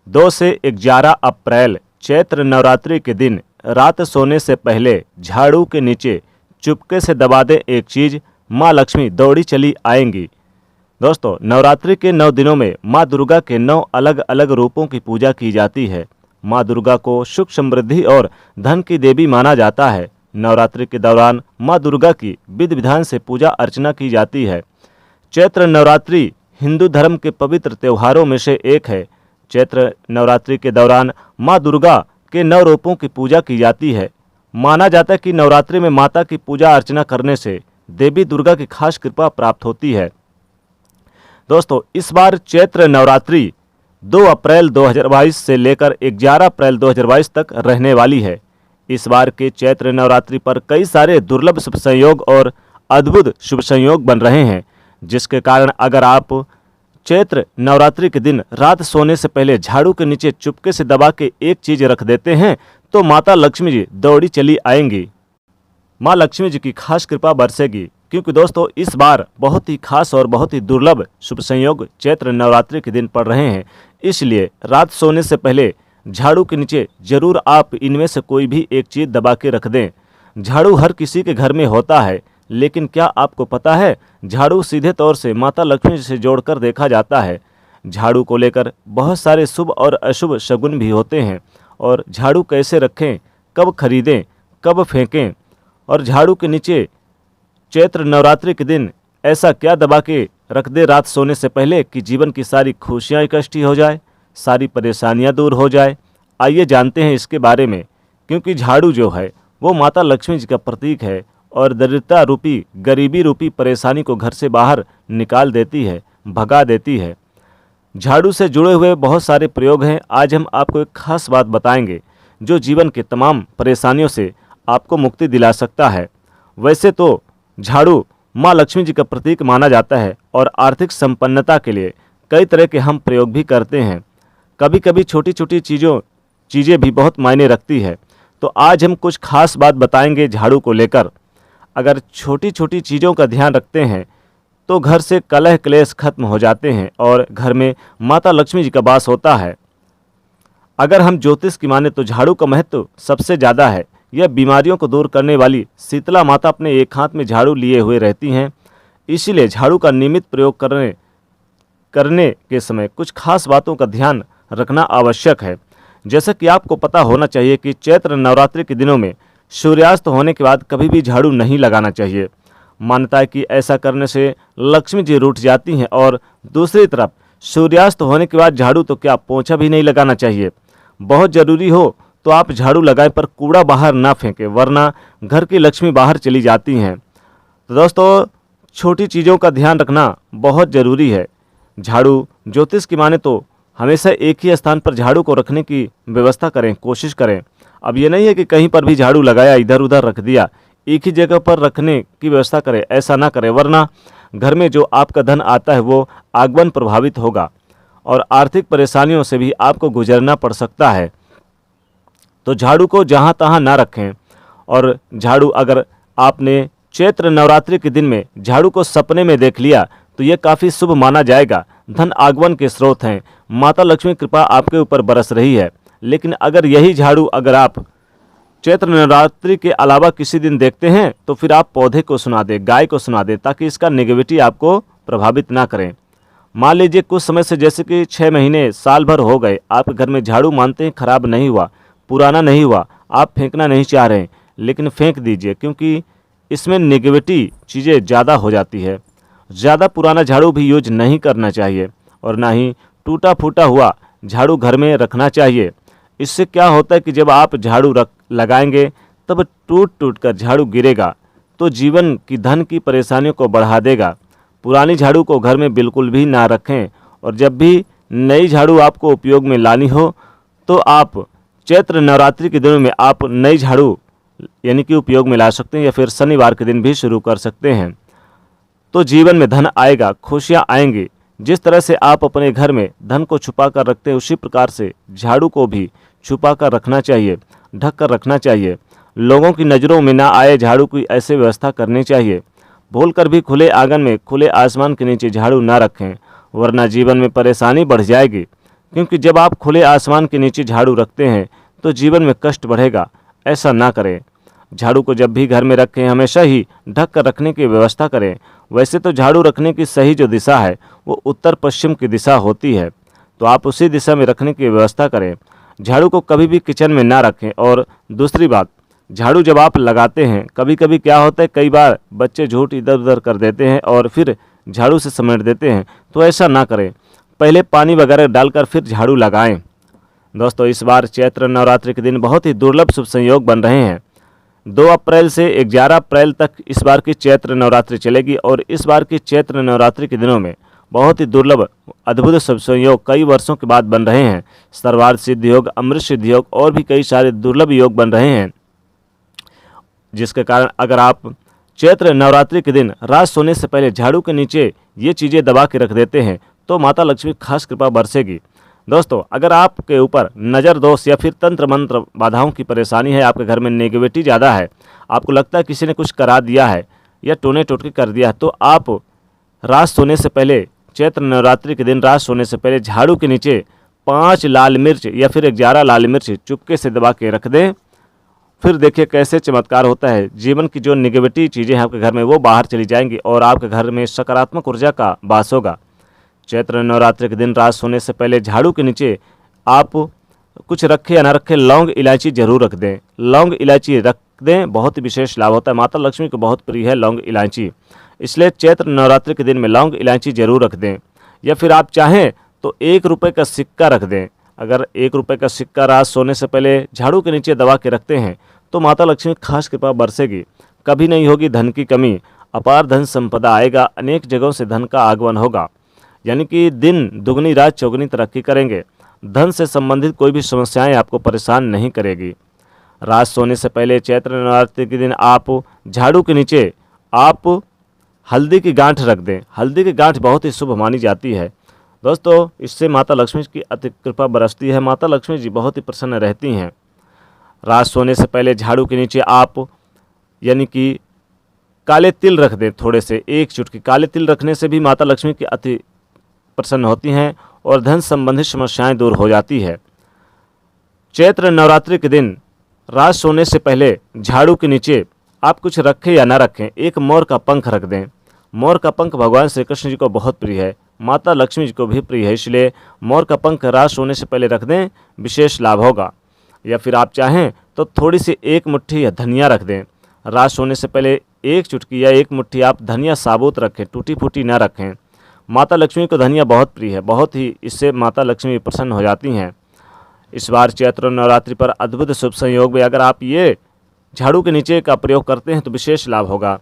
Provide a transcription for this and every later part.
2 से 11 अप्रैल चैत्र नवरात्रि के दिन रात सोने से पहले झाड़ू के नीचे चुपके से दबा दें एक चीज, माँ लक्ष्मी दौड़ी चली आएंगी। दोस्तों, नवरात्रि के 9 दिनों में माँ दुर्गा के 9 अलग अलग रूपों की पूजा की जाती है। माँ दुर्गा को सुख समृद्धि और धन की देवी माना जाता है। नवरात्रि के दौरान माँ दुर्गा की विधि विधान से पूजा अर्चना की जाती है। चैत्र नवरात्रि हिंदू धर्म के पवित्र त्योहारों में से एक है। चैत्र नवरात्रि के दौरान माँ दुर्गा के 9 रूपों की पूजा की जाती है। माना जाता है कि नवरात्रि में माता की पूजा अर्चना करने से देवी दुर्गा की खास कृपा प्राप्त होती है। दोस्तों, इस बार चैत्र नवरात्रि 2 अप्रैल 2022 से लेकर 11 अप्रैल 2022 तक रहने वाली है। इस बार के चैत्र नवरात्रि पर कई सारे दुर्लभ शुभ संयोग और अद्भुत शुभ संयोग बन रहे हैं, जिसके कारण अगर आप चैत्र नवरात्रि के दिन रात सोने से पहले झाड़ू के नीचे चुपके से दबा के एक चीज रख देते हैं तो माता लक्ष्मी जी दौड़ी चली आएंगी। माँ लक्ष्मी जी की खास कृपा बरसेगी, क्योंकि दोस्तों इस बार बहुत ही खास और बहुत ही दुर्लभ शुभ संयोग चैत्र नवरात्रि के दिन पड़ रहे हैं। इसलिए रात सोने से पहले झाड़ू के नीचे जरूर आप इनमें से कोई भी एक चीज दबा के रख दें। झाड़ू हर किसी के घर में होता है, लेकिन क्या आपको पता है झाड़ू सीधे तौर से माता लक्ष्मी से जोड़कर देखा जाता है। झाड़ू को लेकर बहुत सारे शुभ और अशुभ शगुन भी होते हैं। और झाड़ू कैसे रखें, कब खरीदें, कब फेंकें, और झाड़ू के नीचे चैत्र नवरात्रि के दिन ऐसा क्या दबा के रख दे रात सोने से पहले कि जीवन की सारी खुशियाँ इकट्ठी हो जाए, सारी परेशानियाँ दूर हो जाए। आइए जानते हैं इसके बारे में, क्योंकि झाड़ू जो है वो माता लक्ष्मी जी का प्रतीक है और दरिद्रता रूपी, गरीबी रूपी परेशानी को घर से बाहर निकाल देती है, भगा देती है। झाड़ू से जुड़े हुए बहुत सारे प्रयोग हैं। आज हम आपको एक खास बात बताएंगे जो जीवन के तमाम परेशानियों से आपको मुक्ति दिला सकता है। वैसे तो झाड़ू माँ लक्ष्मी जी का प्रतीक माना जाता है और आर्थिक संपन्नता के लिए कई तरह के हम प्रयोग भी करते हैं। कभी कभी छोटी छोटी चीज़ें भी बहुत मायने रखती है। तो आज हम कुछ खास बात बताएंगे झाड़ू को लेकर। अगर छोटी छोटी चीज़ों का ध्यान रखते हैं तो घर से कलह क्लेश खत्म हो जाते हैं और घर में माता लक्ष्मी जी का वास होता है। अगर हम ज्योतिष की माने तो झाड़ू का महत्व सबसे ज़्यादा है। यह बीमारियों को दूर करने वाली शीतला माता अपने एक हाथ में झाड़ू लिए हुए रहती हैं। इसीलिए झाड़ू का नियमित प्रयोग करने के समय कुछ खास बातों का ध्यान रखना आवश्यक है। जैसा कि आपको पता होना चाहिए कि चैत्र नवरात्रि के दिनों में सूर्यास्त होने के बाद कभी भी झाड़ू नहीं लगाना चाहिए। मान्यता है कि ऐसा करने से लक्ष्मी जी रूठ जाती हैं। और दूसरी तरफ सूर्यास्त होने के बाद झाड़ू तो क्या पोंछा भी नहीं लगाना चाहिए। बहुत ज़रूरी हो तो आप झाड़ू लगाएं, पर कूड़ा बाहर ना फेंकें, वरना घर की लक्ष्मी बाहर चली जाती हैं। तो दोस्तों, छोटी चीज़ों का ध्यान रखना बहुत ज़रूरी है। झाड़ू ज्योतिष की माने तो हमेशा एक ही स्थान पर झाड़ू को रखने की व्यवस्था करें, कोशिश करें। अब ये नहीं है कि कहीं पर भी झाड़ू लगाया इधर उधर रख दिया। एक ही जगह पर रखने की व्यवस्था करें, ऐसा ना करें, वरना घर में जो आपका धन आता है वो आगमन प्रभावित होगा और आर्थिक परेशानियों से भी आपको गुजरना पड़ सकता है। तो झाड़ू को जहाँ तहाँ ना रखें। और झाड़ू अगर आपने चैत्र नवरात्रि के दिन में झाड़ू को सपने में देख लिया तो ये काफ़ी शुभ माना जाएगा। धन आगमन के स्रोत हैं, माता लक्ष्मी कृपा आपके ऊपर बरस रही है। लेकिन अगर यही झाड़ू अगर आप चैत्र नवरात्रि के अलावा किसी दिन देखते हैं तो फिर आप पौधे को सुना दें, गाय को सुना दें, ताकि इसका नेगेटिविटी आपको प्रभावित ना करें। मान लीजिए कुछ समय से, जैसे कि 6 महीने, साल भर हो गए, आप घर में झाड़ू मानते हैं खराब नहीं हुआ, पुराना नहीं हुआ, आप फेंकना नहीं चाह रहे हैं, लेकिन फेंक दीजिए, क्योंकि इसमें नेगेटिविटी चीज़ें ज़्यादा हो जाती है। ज़्यादा पुराना झाड़ू भी यूज नहीं करना चाहिए और ना ही टूटा फूटा हुआ झाड़ू घर में रखना चाहिए। इससे क्या होता है कि जब आप झाड़ू लगाएंगे तब टूट टूट कर झाड़ू गिरेगा तो जीवन की धन की परेशानियों को बढ़ा देगा। पुरानी झाड़ू को घर में बिल्कुल भी ना रखें। और जब भी नई झाड़ू आपको उपयोग में लानी हो तो आप चैत्र नवरात्रि के दिनों में आप नई झाड़ू यानी कि उपयोग में ला सकते हैं, या फिर शनिवार के दिन भी शुरू कर सकते हैं। तो जीवन में धन आएगा, खुशियाँ आएंगी। जिस तरह से आप अपने घर में धन को छुपा कर रखते हैं, उसी प्रकार से झाड़ू को भी छुपा कर रखना चाहिए, ढक कर रखना चाहिए। लोगों की नज़रों में ना आए झाड़ू की ऐसे व्यवस्था करनी चाहिए। भूलकर भी खुले आंगन में, खुले आसमान के नीचे झाड़ू ना रखें, वरना जीवन में परेशानी बढ़ जाएगी। क्योंकि जब आप खुले आसमान के नीचे झाड़ू रखते हैं तो जीवन में कष्ट बढ़ेगा। ऐसा ना करें। झाड़ू को जब भी घर में रखें हमेशा ही ढक कर रखने की व्यवस्था करें। वैसे तो झाड़ू रखने की सही जो दिशा है वो उत्तर पश्चिम की दिशा होती है, तो आप उसी दिशा में रखने की व्यवस्था करें। झाड़ू को कभी भी किचन में ना रखें। और दूसरी बात, झाड़ू जब आप लगाते हैं कभी कभी क्या होता है, कई बार बच्चे झूठ इधर उधर कर देते हैं और फिर झाड़ू से समेट देते हैं, तो ऐसा ना करें। पहले पानी वगैरह डालकर फिर झाड़ू लगाएं। दोस्तों, इस बार चैत्र नवरात्रि के दिन बहुत ही दुर्लभ शुभ संयोग बन रहे हैं। 2 अप्रैल से 11 अप्रैल तक इस बार की चैत्र नवरात्रि चलेगी और इस बार की चैत्र नवरात्रि के दिनों में बहुत ही दुर्लभ अद्भुत शुभ संयोग कई वर्षों के बाद बन रहे हैं। सर्वार्थ सिद्धि योग, अमृत सिद्धि योग और भी कई सारे दुर्लभ योग बन रहे हैं, जिसके कारण अगर आप चैत्र नवरात्रि के दिन रात सोने से पहले झाड़ू के नीचे ये चीज़ें दबा के रख देते हैं तो माता लक्ष्मी खास कृपा बरसेगी। दोस्तों, अगर आपके ऊपर नज़र दोष या फिर तंत्र मंत्र बाधाओं की परेशानी है, आपके घर में नेगेटिविटी ज़्यादा है, आपको लगता है किसी ने कुछ करा दिया है या टोने टोटके कर दिया है, तो आप रात सोने से पहले चैत्र नवरात्रि के दिन रात सोने से पहले झाड़ू के नीचे 5 लाल मिर्च या फिर 11 लाल मिर्च चुपके से दबा के रख दें। फिर देखिए कैसे चमत्कार होता है। जीवन की जो निगेटिव चीज़ें हैं आपके घर में वो बाहर चली जाएंगी और आपके घर में सकारात्मक ऊर्जा का वास होगा। चैत्र नवरात्रि के दिन रात सोने से पहले झाड़ू के नीचे आप कुछ रखें या ना रखें, लौंग इलायची जरूर रख दें। लौंग इलायची रख दें, बहुत ही विशेष लाभ होता है। माता लक्ष्मी को बहुत प्रिय है लौंग इलायची, इसलिए चैत्र नवरात्रि के दिन में लौंग इलायची जरूर रख दें। या फिर आप चाहें तो 1 रुपये का सिक्का रख दें। अगर 1 रुपये का सिक्का रात सोने से पहले झाड़ू के नीचे दबा के रखते हैं तो माता लक्ष्मी खास कृपा बरसेगी। कभी नहीं होगी धन की कमी, अपार धन संपदा आएगा, अनेक जगहों से धन का आगमन होगा। यानी कि दिन दुगनी रात चौगनी तरक्की करेंगे। धन से संबंधित कोई भी समस्याएं आपको परेशान नहीं करेगी। रात सोने से पहले चैत्र नवरात्रि के दिन आप झाड़ू के नीचे आप हल्दी की गांठ रख दें। हल्दी की गांठ बहुत ही शुभ मानी जाती है। दोस्तों, इससे माता लक्ष्मी की अति कृपा बरसती है। माता लक्ष्मी जी बहुत ही प्रसन्न रहती हैं। रात सोने से पहले झाड़ू के नीचे आप यानी कि काले तिल रख दें। थोड़े से 1 चुटकी काले तिल रखने से भी माता लक्ष्मी की अति प्रसन्न होती हैं और धन संबंधित समस्याएं दूर हो जाती है। चैत्र नवरात्रि के दिन रात सोने से पहले झाड़ू के नीचे आप कुछ रखें या ना रखें, एक मोर का पंख रख दें। मोर का पंख भगवान श्री कृष्ण जी को बहुत प्रिय है, माता लक्ष्मी जी को भी प्रिय है, इसलिए मोर का पंख रात सोने से पहले रख दें, विशेष लाभ होगा। या फिर आप चाहें तो थोड़ी सी 1 मुट्ठी या धनिया रख दें। रात सोने से पहले 1 चुटकी या 1 मुट्ठी आप धनिया साबुत रखें, टूटी फूटी ना रखें। माता लक्ष्मी को धनिया बहुत प्रिय है, बहुत ही इससे माता लक्ष्मी प्रसन्न हो जाती हैं। इस बार चैत्र नवरात्रि पर अद्भुत शुभ संयोग में अगर आप ये झाड़ू के नीचे का प्रयोग करते हैं तो विशेष लाभ होगा।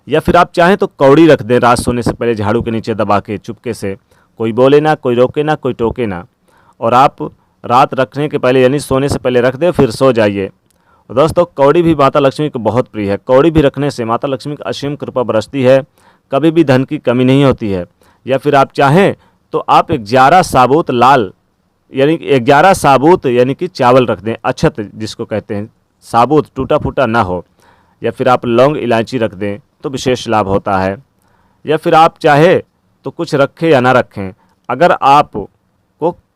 या फिर आप चाहें तो कौड़ी रख दें रात सोने से पहले झाड़ू के नीचे दबा के चुपके से, कोई बोले ना, कोई रोके ना, कोई टोके ना, और आप रात रखने के पहले यानी सोने से पहले रख दें, फिर सो जाइए। दोस्तों, कौड़ी भी माता लक्ष्मी को बहुत प्रिय है। कौड़ी भी रखने से माता लक्ष्मी की असीम कृपा बरसती है, कभी भी धन की कमी नहीं होती है। या फिर आप चाहें तो आप 11 साबुत लाल यानी 11 साबुत यानी कि चावल रख दें, अक्षत जिसको कहते हैं, साबुत टूटा फूटा ना हो। या फिर आप लौंग इलायची रख दें तो विशेष लाभ होता है। या फिर आप चाहे तो कुछ रखें या ना रखें, अगर आपको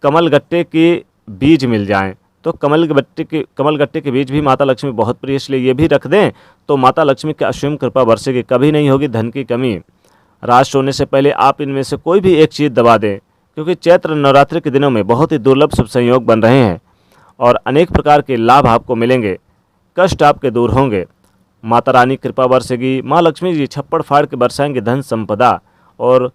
कमलगट्टे के बीज मिल जाएं तो कमलगट्टे के बीज भी माता लक्ष्मी बहुत प्रिय, इसलिए ये भी रख दें तो माता लक्ष्मी की असीम कृपा बरसेगी, कभी नहीं होगी धन की कमी। रात सोने से पहले आप इनमें से कोई भी एक चीज़ दबा दें, क्योंकि चैत्र नवरात्रि के दिनों में बहुत ही दुर्लभ शुभ संयोग बन रहे हैं और अनेक प्रकार के लाभ आपको मिलेंगे, कष्ट आपके दूर होंगे, माता रानी कृपा बरसेगी। माँ लक्ष्मी जी छप्पड़ फाड़ के बरसाएंगे धन संपदा। और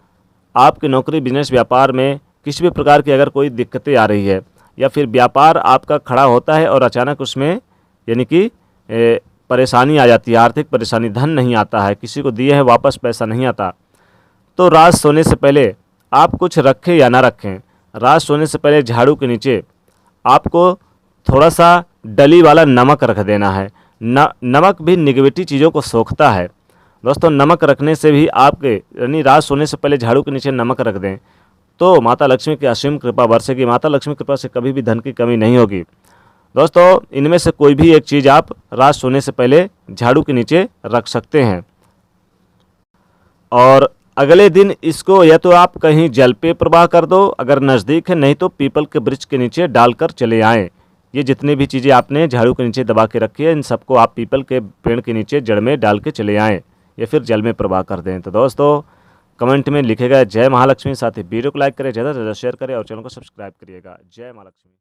आपकी नौकरी बिजनेस व्यापार में किसी भी प्रकार की अगर कोई दिक्कतें आ रही है या फिर व्यापार आपका खड़ा होता है और अचानक उसमें यानी कि परेशानी आ जाती है, आर्थिक परेशानी, धन नहीं आता है, किसी को दिए है वापस पैसा नहीं आता, तो रात सोने से पहले आप कुछ रखें या ना रखें, रात सोने से पहले झाड़ू के नीचे आपको थोड़ा सा डली वाला नमक रख देना है। नमक भी निगेटिव चीज़ों को सोखता है। दोस्तों, नमक रखने से भी आपके यानी रात सोने से पहले झाड़ू के नीचे नमक रख दें तो माता लक्ष्मी की असीम कृपा बरसेगी। माता लक्ष्मी कृपा से कभी भी धन की कमी नहीं होगी। दोस्तों, इनमें से कोई भी एक चीज़ आप रात सोने से पहले झाड़ू के नीचे रख सकते हैं। और अगले दिन इसको या तो आप कहीं जल पे प्रवाह कर दो, अगर नज़दीक है, नहीं तो पीपल के वृक्ष के नीचे डालकर चले आएँ। ये जितनी भी चीज़ें आपने झाड़ू के नीचे दबा के रखी है, इन सबको आप पीपल के पेड़ के नीचे जड़ में डाल के चले आएँ या फिर जल में प्रवाह कर दें। तो दोस्तों कमेंट में लिखेगा जय महालक्ष्मी, साथ ही वीडियो को लाइक करें, ज़्यादा से ज़्यादा शेयर करें और चैनल को सब्सक्राइब करिएगा। जय महालक्ष्मी।